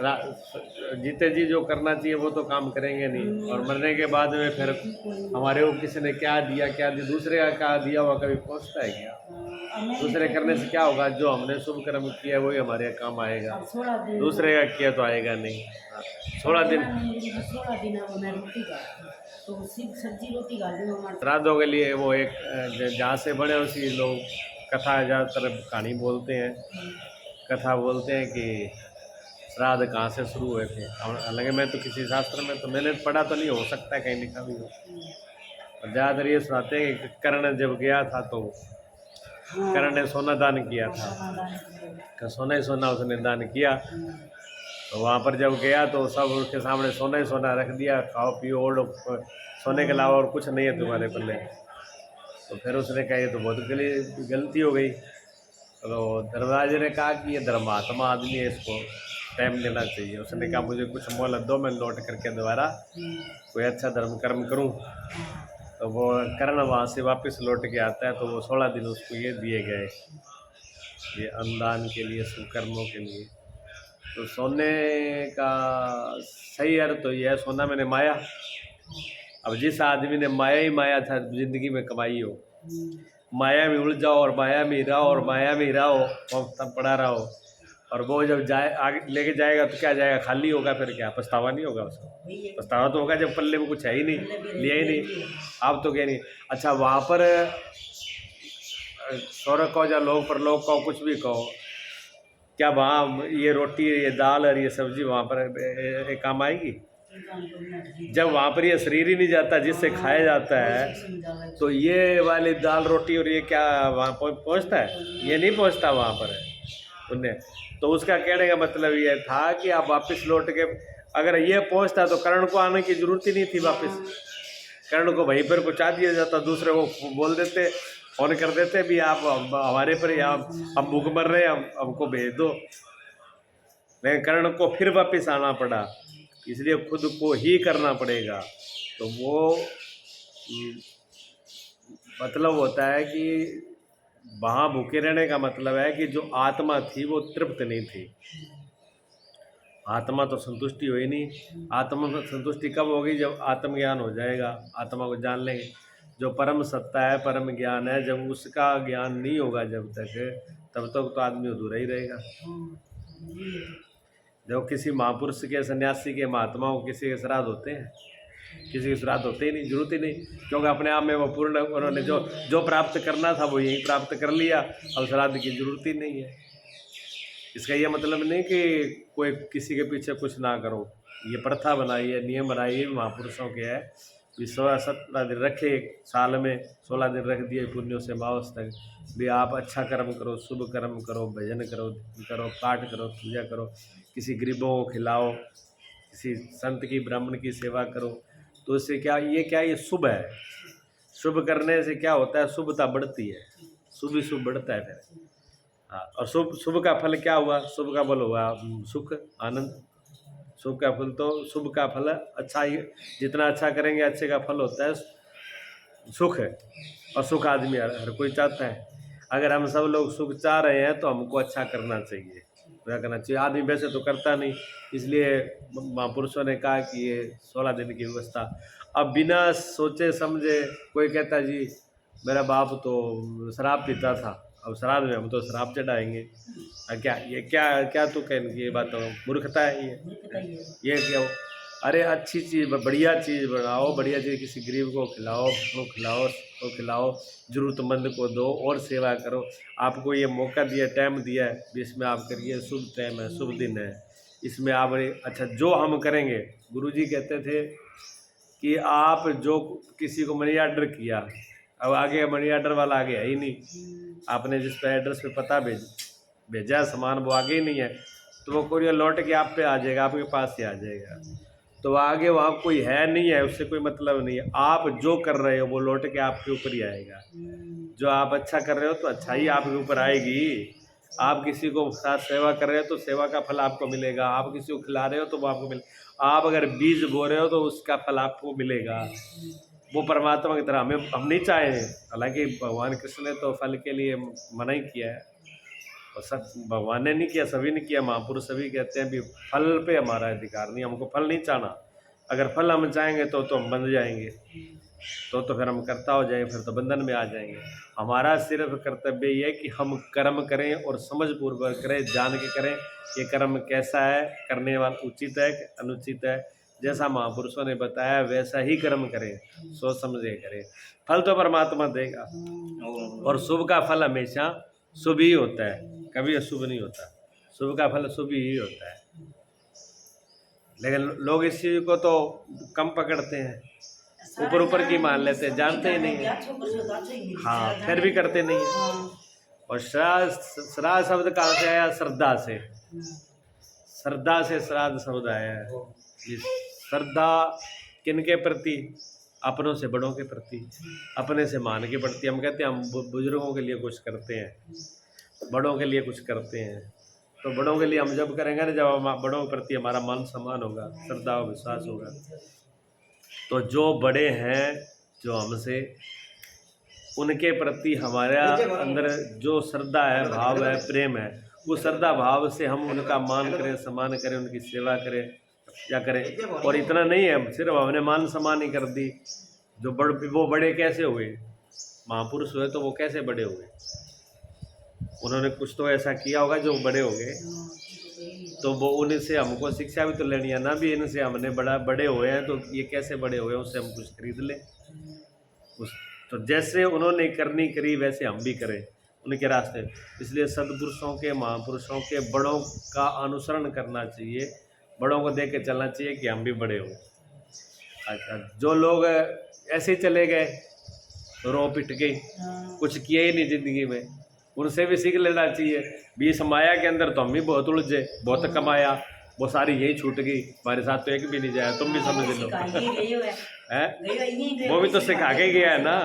जीते जी जो करना चाहिए वो तो काम करेंगे नहीं, और मरने के बाद में फिर हमारे को किसी ने क्या दिया क्या दिया, दूसरे का क्या दिया हुआ कभी पहुँचता है क्या? दूसरे करने से क्या होगा? जो हमने शुभ कर्म किया है वही हमारे यहाँ काम आएगा, दूसरे का किया तो आएगा नहीं। 16 दिन श्राद्धों के लिए वो एक जहाँ से बड़े उसी लोग कथा ज़्यादातर कहानी बोलते हैं, कथा बोलते हैं कि श्राद्ध कहाँ से शुरू हुए थे। हालांकि मैं तो किसी शास्त्र में तो मैंने पढ़ा तो नहीं, हो सकता है कहीं लिखा भी हो, और ज़्यादातर ये सुनाते हैं कि कर्ण जब गया था तो कर्ण ने सोना दान किया था, सोना ही सोना उसने दान किया। तो वहाँ पर जब गया तो सब उसके सामने सोना ही सोना रख दिया, खाओ पियो और सोने के अलावा और कुछ नहीं है तुम्हारे पल्ले। तो फिर उसने कहा ये तो बहुत गलती हो गई। तो धर्मराज ने कहा कि ये धर्मात्मा आदमी है, इसको टाइम लेना चाहिए। उसने कहा मुझे कुछ मोहलत दो, मैं लौट करके दोबारा कोई अच्छा धर्म कर्म करूं। तो वो कर्ण वहाँ से वापस लौट के आता है, तो वो 16 दिन उसको ये दिए गए, ये अन्नदान के लिए, सुकर्मों के लिए। तो सोने का सही अर्थ तो यह है, सोना मैंने माया। अब जिस आदमी ने माया ही माया था जिंदगी में कमाई हो, माया में उलझ जाओ और माया में ही रहो और माया में ही रहो और तब पड़ा रहो, और वो जब जाए आगे लेके जाएगा तो क्या जाएगा? खाली होगा, फिर क्या पछतावा नहीं होगा उसको? पछतावा तो होगा जब पल्ले में कुछ है ही नहीं, लिया ही नहीं। आप तो क्या नहीं। अच्छा वहाँ पर स्वर्ग कहो या लोग पर लोग कहो, कुछ भी कहो, क्या वहाँ ये रोटी ये दाल और ये सब्जी वहाँ पर काम आएगी? जब वहाँ पर ये शरीर ही नहीं जाता जिससे खाया जाता है, तो ये वाली दाल रोटी और ये क्या वहाँ पहुँचता है? ये नहीं पहुँचता वहाँ पर उन्हें। तो उसका कहने का मतलब ये था कि आप वापस लौट के, अगर ये पहुँचता तो कर्ण को आने की जरूरत ही नहीं थी वापस। कर्ण को वहीं पर पहुँचा दिया जाता, दूसरे को बोल देते, फोन कर देते भी आप हमारे पर हम भूख मर रहे हैं, हमको भेज दो। लेकिन कर्ण को फिर वापस आना पड़ा, इसलिए खुद को ही करना पड़ेगा। तो वो मतलब होता है कि वहाँ भूखे रहने का मतलब है कि जो आत्मा थी वो तृप्त नहीं थी। आत्मा तो संतुष्टि हुई नहीं। आत्मा में संतुष्टि कब होगी? जब आत्मज्ञान हो जाएगा, आत्मा को जान लेंगे। जो परम सत्ता है, परम ज्ञान है, जब उसका ज्ञान नहीं होगा जब तक, तब तक तो आदमी अधूरा ही रहेगा। जब किसी महापुरुष के, सन्यासी के, महात्माओं किसी के श्राद्ध होते हैं? किसी के श्राद्ध होते ही नहीं, जरूरत ही नहीं, क्योंकि अपने आप में वो पूर्ण, उन्होंने जो जो प्राप्त करना था वो यही प्राप्त कर लिया, अब श्राद्ध की जरूरत ही नहीं है। इसका ये मतलब नहीं कि कोई किसी के पीछे कुछ ना करो, ये प्रथा बनाई है, नियम बनाई है महापुरुषों के है कि 16-17 दिन रखे साल में, 16 दिन रख दिए पुण्यों से मावस तक भी आप अच्छा कर्म करो, शुभ कर्म करो, भजन करो, करो पाठ करो, पूजा करो, किसी गरीबों को खिलाओ, किसी संत की ब्राह्मण की सेवा करो। तो इससे क्या ये शुभ है। शुभ करने से क्या होता है? शुभता बढ़ती है, शुभ ही शुभ बढ़ता है फिर। हाँ, और शुभ शुभ का फल क्या हुआ? शुभ का फल हुआ सुख, आनंद। शुभ का फल तो शुभ का फल अच्छा ही, जितना अच्छा करेंगे अच्छे का फल होता है सुख है, और सुख आदमी हर कोई चाहता है। अगर हम सब लोग सुख चाह रहे हैं तो हमको अच्छा करना चाहिए, क्या करना चाहिए? आदमी वैसे तो करता नहीं, इसलिए महापुरुषों ने कहा कि ये 16 दिन की व्यवस्था। अब बिना सोचे समझे कोई कहता जी मेरा बाप तो शराब पीता था, अब श्राद्ध में हम तो शराब चढ़ाएंगे, क्या ये क्या तू कहेंगे? ये बात तो मूर्खता है ये क्या? अरे अच्छी चीज़, बढ़िया चीज़ बनाओ, बढ़िया चीज़ किसी गरीब को खिलाओ, उसको खिलाओ, ज़रूरतमंद को दो और सेवा करो। आपको ये मौका दिया, टाइम दिया है, इसमें आप करिए, शुभ टाइम है, शुभ दिन है, इसमें आप अच्छा जो हम करेंगे। गुरुजी कहते थे कि आप जो किसी को मनी ऑर्डर किया, अब आगे मनी ऑर्डर वाला आगे है ही नहीं, आपने जिस पे एड्रेस पे पता भेजा सामान वो आगे ही नहीं है, तो वो कोरियर लौट के आप पे आ जाएगा, आपके पास ही आ जाएगा। तो आगे वहाँ कोई है नहीं है, उससे कोई मतलब नहीं है। आप जो कर रहे हो वो लौट के आपके ऊपर ही आएगा। जो आप अच्छा कर रहे हो तो अच्छा ही आपके ऊपर आएगी। आप किसी को साथ सेवा कर रहे हो तो सेवा का फल आपको मिलेगा। आप किसी को खिला रहे हो तो वो आपको मिलेगा। आप अगर बीज बो रहे हो तो उसका फल आपको मिलेगा। वो परमात्मा की तरह हम नहीं चाहे, हालांकि भगवान कृष्ण ने तो फल के लिए मना ही किया है, और सब भगवान ने नहीं किया, सभी ने किया, महापुरुष सभी कहते हैं भी फल पे हमारा अधिकार नहीं, हमको फल नहीं चाहना। अगर फल हम चाहेंगे तो हम बंध जाएंगे, तो फिर हम कर्ता हो जाएंगे, फिर तो बंधन में आ जाएंगे। हमारा सिर्फ कर्तव्य ये है कि हम कर्म करें और समझ पूर्वक करें, जान के करें ये कर्म कैसा है, करने वाला उचित है कि अनुचित है। जैसा महापुरुषों ने बताया वैसा ही कर्म करें, सोच समझ के करें, फल तो परमात्मा देगा। और शुभ का फल हमेशा शुभ ही होता है, कभी अशुभ नहीं होता। शुभ का फल शुभ ही होता है। लेकिन लोग इस चीज को तो कम पकड़ते हैं, ऊपर ऊपर की मान लेते हैं, जानते ही नहीं है। हाँ, फिर भी करते नहीं है। और श्राद्ध शब्द कहाँ से आया? श्रद्धा से। श्रद्धा से श्राद्ध शब्द आया है। श्रद्धा किनके प्रति? अपनों से बड़ों के प्रति, अपने से मान के प्रति। हम कहते हैं हम बुजुर्गों के लिए कुछ करते हैं, बड़ों के लिए कुछ करते हैं। तो बड़ों के लिए हम जब करेंगे ना, जब हम बड़ों के प्रति हमारा मान सम्मान होगा, श्रद्धा और विश्वास होगा, तो जो बड़े हैं जो हमसे, उनके प्रति हमारा अंदर जो श्रद्धा है, भाव है, प्रेम है, उस श्रद्धा भाव से हम उनका मान करें, सम्मान करें, उनकी सेवा करें या करें। और इतना नहीं है, सिर्फ हमने मान सम्मान ही कर दी। जो वो बड़े कैसे हुए? महापुरुष हुए तो वो कैसे बड़े हुए? उन्होंने कुछ तो ऐसा किया होगा जो बड़े हो गए, तो वो उनसे हमको शिक्षा भी तो लेनी है ना, भी इनसे हमने बड़े हुए हैं तो ये कैसे बड़े हुए, उससे हम कुछ खरीद लें। तो जैसे उन्होंने करनी करी वैसे हम भी करें उनके रास्ते। इसलिए सद्पुरुषों के, महापुरुषों के, बड़ों का अनुसरण करना चाहिए, बड़ों को देख के चलना चाहिए कि हम भी बड़े हों। अच्छा, जो लोग ऐसे ही चले गए, रो पिट गई, कुछ किया ही नहीं जिंदगी में, उनसे भी सीख लेना चाहिए। बीस माया के अंदर तो हम भी बहुत उलझे, बहुत कमाया, वो सारी यही छूट गई, हमारे साथ तो एक भी नहीं जाया, तुम भी समझ लो है। वो भी तो सिखा के गया है ना।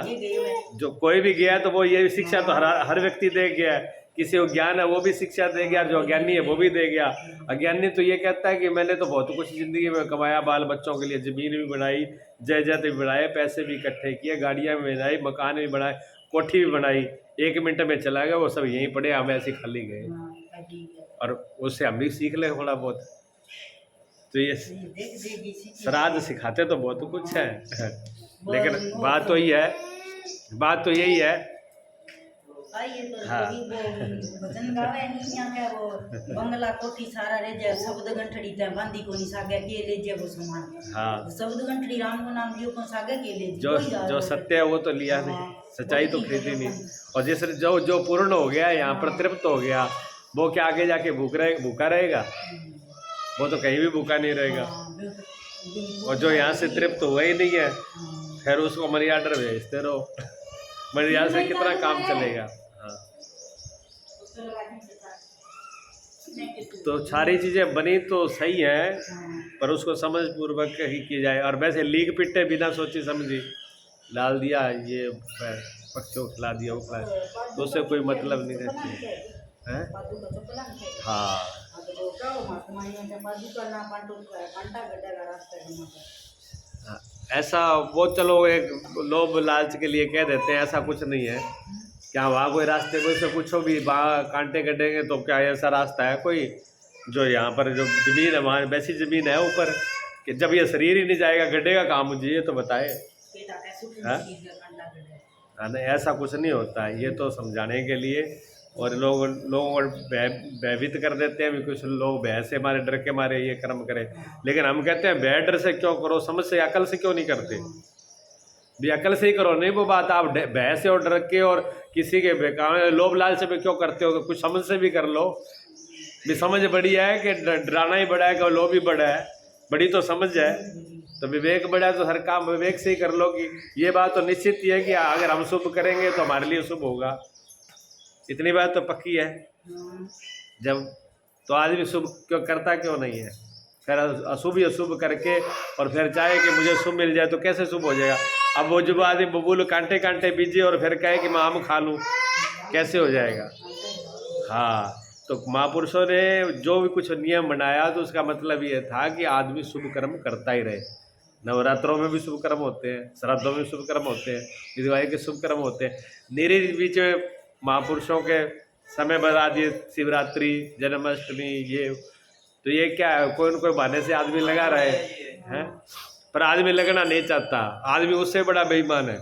जो कोई भी गया तो वो ये शिक्षा तो हर व्यक्ति दे गया है। किसी को ज्ञान है वो भी शिक्षा दे गया, जो अज्ञानी है वो भी दे गया। अज्ञानी तो ये कहता है कि मैंने तो बहुत कुछ जिंदगी में कमाया, बाल बच्चों के लिए जमीन भी बनाई, जायदाद भी बनाए, पैसे भी इकट्ठे किए, गाड़ियाँ भी बनाई, मकान भी बनाए, कोठी भी बनाई, 1 मिनट में चला गया, वो सब यहीं पड़े, हम ऐसे खाली गए। और उससे हम भी सीख ले थोड़ा बहुत। तो ये श्राद्ध सिखाते तो बहुत कुछ है, लेकिन बात तो यही है। हाँ। भजन गावे नहीं आके वो बंगला कोठी सारा रे जे शब्द गंठड़ी ते बांधी को नहीं सागे के ले जे वो सामान। हाँ, शब्द गंठड़ी राम को नाम लियो को सागे के ले जो सत्य है वो तो लिया नहीं, सच्चाई तो खरीदी नहीं। और जैसे जो पूर्ण हो गया, यहाँ पर तृप्त हो गया, वो क्या आगे जाके भूखा रहेगा? वो तो कहीं भी भूखा नहीं रहेगा। और जो यहाँ से तृप्त हुआ ही नहीं है, फिर उसको मनी ऑर्डर भेजते रहो, मनी ऑर्डर से कितना काम चलेगा। हाँ, तो सारी चीजें बनी तो सही है, पर उसको समझ पूर्वक ही की जाए। और वैसे लीक पिट्टे बिना सोची समझी डाल दिया, ये पक्षियों को खिला दिया, वो खिला, तो उससे कोई मतलब नहीं रहती है। हाँ, ऐसा वो चलो एक लोभ लालच के लिए कह देते हैं, ऐसा कुछ नहीं है। क्या वहाँ कोई रास्ते को से कुछ भी वहाँ कांटे कटेंगे तो क्या ऐसा रास्ता है कोई? जो यहाँ पर जो ज़मीन है वहाँ वैसी ज़मीन है ऊपर, कि जब ये शरीर ही नहीं जाएगा गड्ढेगा कहाँ? मुझे ये तो बताए। हाँ, नहीं ऐसा कुछ नहीं होता है, ये तो समझाने के लिए। और लोगों को भयभीत कर देते हैं, कुछ लोग भय से मारे, डर के मारे ये कर्म करें। लेकिन हम कहते हैं भय डर से क्यों करो, समझ से, अकल से क्यों नहीं करते? भी अकल से ही करो, नहीं वो बात आप भय से और डर के और किसी के बेकार लोभ लालच में क्यों करते हो? कुछ समझ से भी कर लो। भी समझ बड़ी है कि डराना ही बड़ा है कि लोभ ही बड़ा है? बड़ी तो समझ है, तो विवेक बड़ा है, तो हर काम विवेक से ही कर लो। कि ये बात तो निश्चित ही है कि अगर हम शुभ करेंगे तो हमारे लिए शुभ होगा, इतनी बात तो पक्की है। जब तो आदमी शुभ क्यों करता क्यों नहीं है? फिर अशुभ अशुभ करके और फिर चाहे कि मुझे शुभ मिल जाए तो कैसे शुभ हो जाएगा? अब वो जब आदमी बबूल कांटे कांटे बीजे और फिर कहे कि मैं आम खा लूँ, कैसे हो जाएगा? हाँ, तो महापुरुषों ने जो भी कुछ नियम बनाया तो उसका मतलब ये था कि आदमी शुभ कर्म करता ही रहे। नवरात्रों में भी शुभ कर्म होते हैं, श्राद्धों में शुभ कर्म होते हैं, विधवाही के शुभ कर्म होते हैं। मेरे बीच में महापुरुषों के समय बता दिए, शिवरात्रि, जन्माष्टमी, ये तो ये क्या है, कोई न कोई बहाने से आदमी लगा रहे हैं, पर आदमी लगना नहीं चाहता, आदमी उससे बड़ा बेईमान है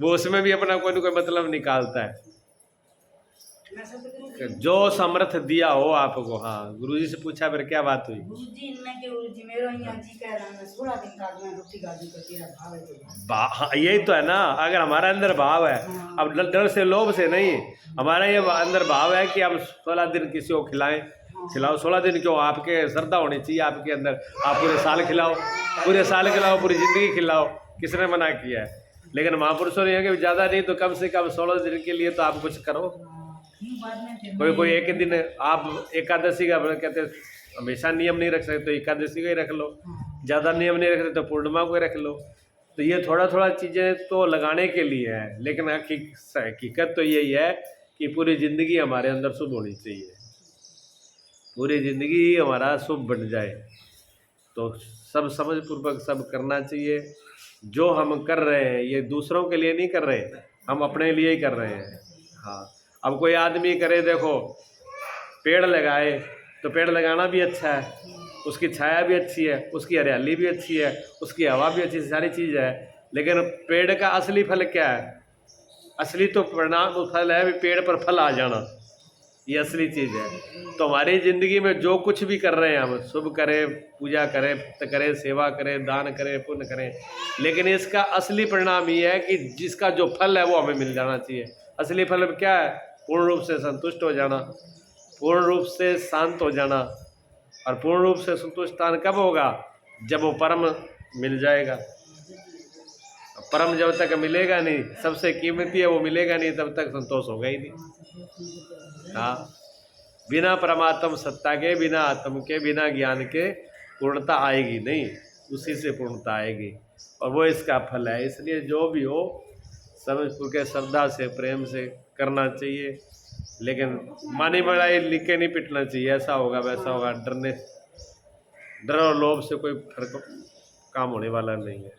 वो उसमें भी अपना कोई न कोई मतलब निकालता है। जो समर्थ दिया हो आपको। हाँ, गुरुजी से पूछा फिर क्या बात हुई? गुरुजी ने के गुरुजी मेरो यहाँ जी कह रहा है 16 दिन का मैं रोटी गाजी का तेरा भाव है तो हाँ, यही तो है ना, अगर हमारा अंदर भाव है, अब डर से लोभ से नहीं, हमारा ये अंदर भाव है कि अब 16 दिन किसी को खिलाओ। 16 दिन क्यों, आपके श्रद्धा होनी चाहिए आपके अंदर, आप पूरे साल खिलाओ, पूरे जिंदगी खिलाओ, किसने मना किया है? लेकिन महापुरुषों ने यह कि ज़्यादा नहीं तो कम से कम 16 दिन के लिए तो आप कुछ करो। कोई एक दिन आप एकादशी का कहते हमेशा नियम नहीं रख सकते तो एकादशी का ही रख लो, ज़्यादा नियम नहीं रख सकते तो पूर्णिमा को ही रख लो। तो ये थोड़ा थोड़ा चीज़ें तो लगाने के लिए है, लेकिन हकीकत तो यही है कि पूरी ज़िंदगी हमारे अंदर शुभ होनी चाहिए, पूरी ज़िंदगी हमारा शुभ बन जाए। तो सब समझपूर्वक सब करना चाहिए। जो हम कर रहे हैं ये दूसरों के लिए नहीं कर रहे, हम अपने लिए ही कर रहे हैं। हाँ, अब कोई आदमी करे, देखो पेड़ लगाए तो पेड़ लगाना भी अच्छा है, उसकी छाया भी अच्छी है, उसकी हरियाली भी अच्छी है, उसकी हवा भी अच्छी, सारी चीज़ है। लेकिन पेड़ का असली फल क्या है? असली तो परिणाम फल है पेड़ पर फल आ जाना, ये असली चीज़ है। तो हमारी ज़िंदगी में जो कुछ भी कर रहे हैं, हम शुभ करें, पूजा करें, करें, सेवा करें, दान करें, पुण्य करें, लेकिन इसका असली परिणाम ये है कि जिसका जो फल है वो हमें मिल जाना चाहिए। असली फल क्या है? पूर्ण रूप से संतुष्ट हो जाना, पूर्ण रूप से शांत हो जाना। और पूर्ण रूप से संतुष्टान कब होगा? जब वो परम मिल जाएगा। परम जब तक मिलेगा नहीं, सबसे कीमती है वो मिलेगा नहीं, तब तक संतोष होगा ही नहीं। हाँ, बिना परमात्म सत्ता के, बिना आत्म के, बिना ज्ञान के पूर्णता आएगी नहीं, उसी से पूर्णता आएगी और वो इसका फल है। इसलिए जो भी हो समझ के श्रद्धा से, प्रेम से करना चाहिए, लेकिन मानी बढ़ाई लिख के नहीं पिटना चाहिए, ऐसा होगा वैसा होगा। डर और लोभ से कोई फर्क काम होने वाला नहीं है।